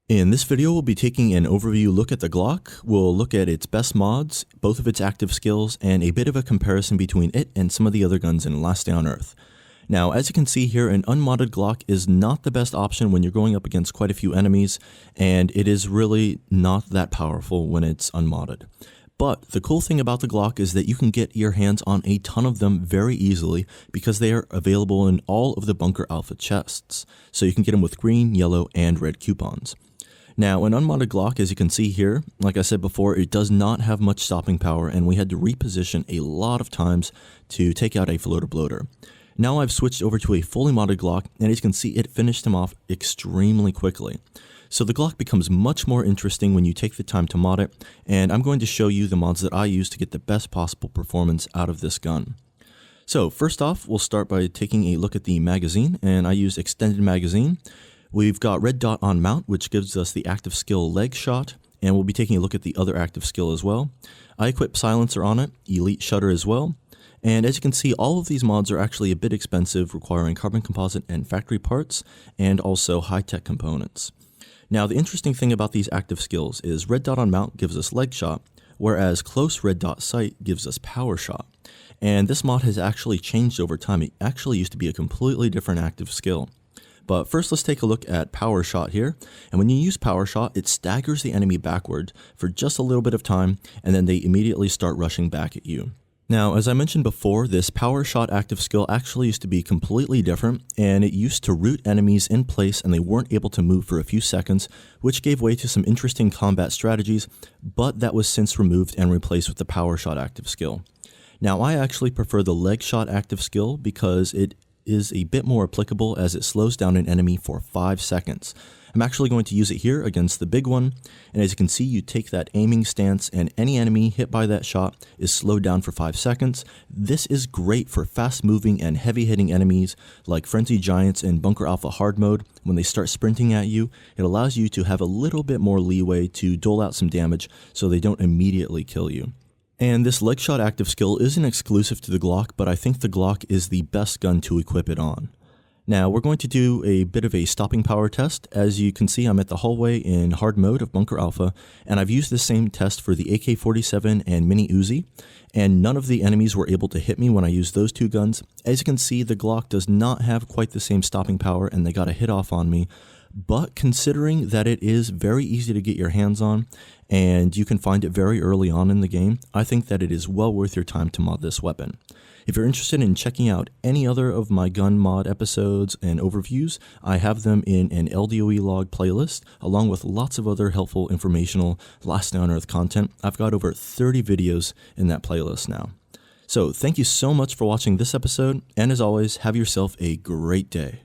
In this video, we'll be taking an overview look at the Glock. We'll look at its best mods, both of its active skills, and a bit of a comparison between it and some of the other guns in Last Day on Earth. Now, as you can see here, an unmodded Glock is not the best option when you're going up against quite a few enemies, and it is really not that powerful when it's unmodded. But the cool thing about the Glock is that you can get your hands on a ton of them very easily because they are available in all of the Bunker Alpha chests. So you can get them with green, yellow, and red coupons. Now, an unmodded Glock, as you can see here, like I said before, it does not have much stopping power, and we had to reposition a lot of times to take out a floater bloater. Now I've switched over to a fully modded Glock, and as you can see, it finished him off extremely quickly. So the Glock becomes much more interesting when you take the time to mod it, and I'm going to show you the mods that I use to get the best possible performance out of this gun. So first off, we'll start by taking a look at the magazine, and I use extended magazine. We've got red dot on mount, which gives us the active skill Legshot, and we'll be taking a look at the other active skill as well. I equip silencer on it, elite shutter as well. And as you can see, all of these mods are actually a bit expensive, requiring carbon composite and factory parts, and also high-tech components. Now, the interesting thing about these active skills is red dot on mount gives us Legshot, whereas close red dot sight gives us Powershot. And this mod has actually changed over time. It actually used to be a completely different active skill. But first, let's take a look at Powershot here. And when you use Powershot, it staggers the enemy backward for just a little bit of time, and then they immediately start rushing back at you. Now, as I mentioned before, this Powershot active skill actually used to be completely different, and it used to root enemies in place and they weren't able to move for a few seconds, which gave way to some interesting combat strategies, but that was since removed and replaced with the Powershot active skill. Now, I actually prefer the Legshot active skill because it is a bit more applicable as it slows down an enemy for 5 seconds. I'm actually going to use it here against the big one, and as you can see, you take that aiming stance and any enemy hit by that shot is slowed down for 5 seconds. This is great for fast moving and heavy hitting enemies like Frenzy Giants in Bunker Alpha hard mode. When they start sprinting at you, it allows you to have a little bit more leeway to dole out some damage so they don't immediately kill you. And this Legshot active skill isn't exclusive to the Glock, but I think the Glock is the best gun to equip it on. Now, we're going to do a bit of a stopping power test. As you can see, I'm at the hallway in hard mode of Bunker Alpha, and I've used the same test for the AK-47 and Mini Uzi, and none of the enemies were able to hit me when I used those two guns. As you can see, the Glock does not have quite the same stopping power, and they got a hit off on me. But considering that it is very easy to get your hands on, and you can find it very early on in the game, I think that it is well worth your time to mod this weapon. If you're interested in checking out any other of my gun mod episodes and overviews, I have them in an LDOE log playlist, along with lots of other helpful, informational Last Day on Earth content. I've got over 30 videos in that playlist now. So thank you so much for watching this episode, and as always, have yourself a great day.